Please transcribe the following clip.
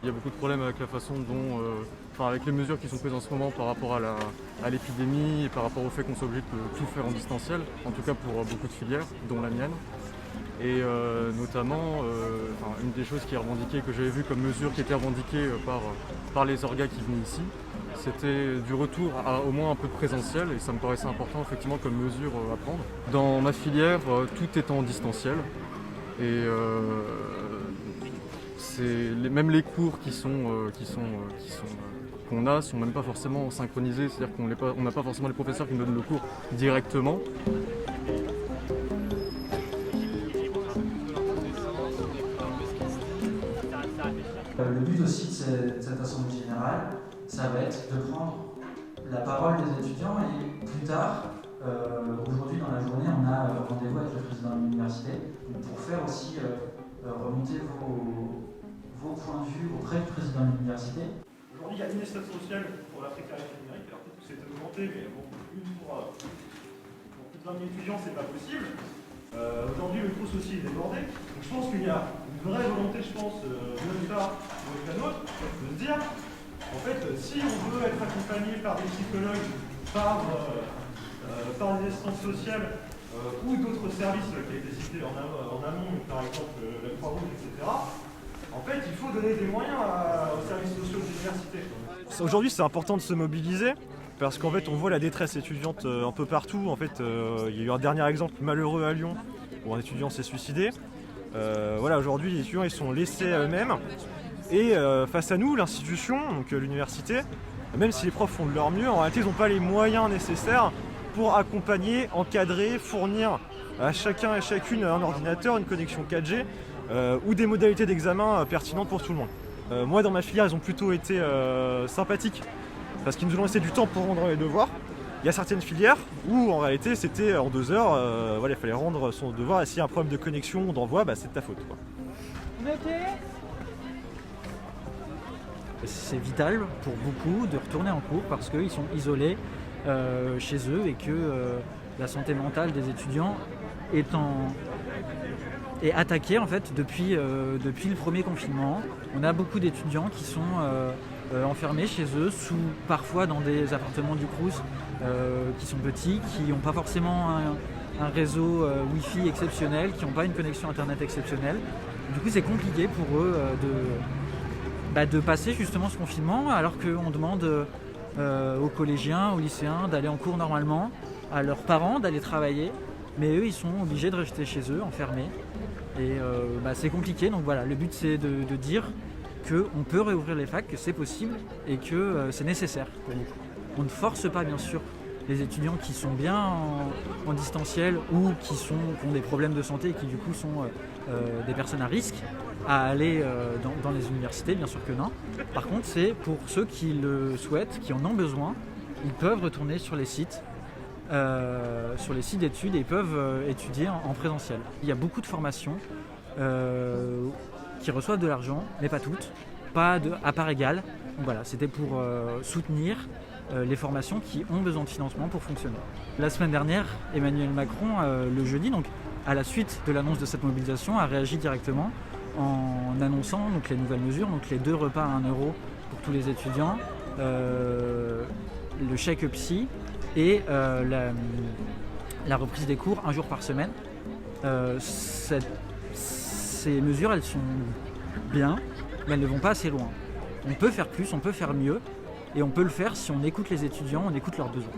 Il y a beaucoup de problèmes avec la façon dont, avec les mesures qui sont prises en ce moment par rapport à l'épidémie et par rapport au fait qu'on soit obligé de tout faire en distanciel, en tout cas pour beaucoup de filières, dont la mienne. Et notamment, une des choses qui est revendiquée, que j'avais vu comme mesure qui était revendiquée par les orgas qui venaient ici, c'était du retour à au moins un peu de présentiel, et ça me paraissait important effectivement comme mesure à prendre. Dans ma filière, tout est en distanciel, et même les cours qu'on a sont même pas forcément synchronisés, c'est-à-dire qu'on n'a pas forcément les professeurs qui nous donnent le cours directement. Le but aussi de cette assemblée générale, ça va être de prendre la parole des étudiants et plus tard, aujourd'hui dans la journée, on a rendez-vous avec le président de l'université pour faire aussi remonter vos points de vue auprès du président de l'université. Aujourd'hui, il y a une estate sociale pour la précarité numérique, alors peut-être que c'est augmenté, mais bon, une pour plus de 20 000 étudiants, c'est pas possible. Aujourd'hui, le cours aussi est débordé. Donc je pense qu'il y a une vraie volonté, de notre part ou avec la nôtre, de se dire, en fait, si on veut être accompagné par des psychologues, par des assistantes sociales ou d'autres services qui ont été cités en amont, par exemple la Croix-Rouge, etc., en fait, il faut donner des moyens aux services sociaux de l'université. Aujourd'hui, c'est important de se mobiliser. Parce qu'en fait, on voit la détresse étudiante un peu partout. En fait, il y a eu un dernier exemple malheureux à Lyon où un étudiant s'est suicidé. Aujourd'hui, les étudiants ils sont laissés à eux-mêmes. Et face à nous, l'institution, donc l'université, même si les profs font de leur mieux, en réalité, ils n'ont pas les moyens nécessaires pour accompagner, encadrer, fournir à chacun et chacune un ordinateur, une connexion 4G ou des modalités d'examen pertinentes pour tout le monde. Moi, dans ma filière, ils ont plutôt été sympathiques. Parce qu'ils nous ont laissé du temps pour rendre les devoirs. Il y a certaines filières où en réalité c'était en 2 heures, il fallait rendre son devoir et s'il y a un problème de connexion ou d'envoi, c'est de ta faute. C'est vital pour beaucoup de retourner en cours parce qu'ils sont isolés chez eux et que la santé mentale des étudiants est attaquée en fait depuis le premier confinement. On a beaucoup d'étudiants qui sont enfermés chez eux, parfois dans des appartements du Crous qui sont petits, qui n'ont pas forcément un réseau Wi-Fi exceptionnel, qui n'ont pas une connexion internet exceptionnelle. Du coup, c'est compliqué pour eux de passer justement ce confinement, alors qu'on demande aux collégiens, aux lycéens d'aller en cours normalement, à leurs parents d'aller travailler, mais eux, ils sont obligés de rester chez eux, enfermés. Et c'est compliqué, donc voilà, le but c'est de dire qu'on peut réouvrir les facs, que c'est possible et que c'est nécessaire pour nous. On ne force pas bien sûr les étudiants qui sont bien en distanciel ou qui ont des problèmes de santé et qui du coup sont des personnes à risque à aller dans les universités, bien sûr que non. Par contre, c'est pour ceux qui le souhaitent, qui en ont besoin, ils peuvent retourner sur les sites d'études et ils peuvent étudier en présentiel. Il y a beaucoup de formations qui reçoivent de l'argent, mais pas toutes, pas à part égale. Donc voilà, c'était pour soutenir les formations qui ont besoin de financement pour fonctionner. La semaine dernière, Emmanuel Macron, le jeudi, donc à la suite de l'annonce de cette mobilisation, a réagi directement en annonçant donc, les nouvelles mesures, donc les 2 repas à 1 euro pour tous les étudiants, le chèque psy et la reprise des cours 1 jour par semaine. Ces mesures, elles sont bien, mais elles ne vont pas assez loin. On peut faire plus, on peut faire mieux, et on peut le faire si on écoute les étudiants, on écoute leurs besoins.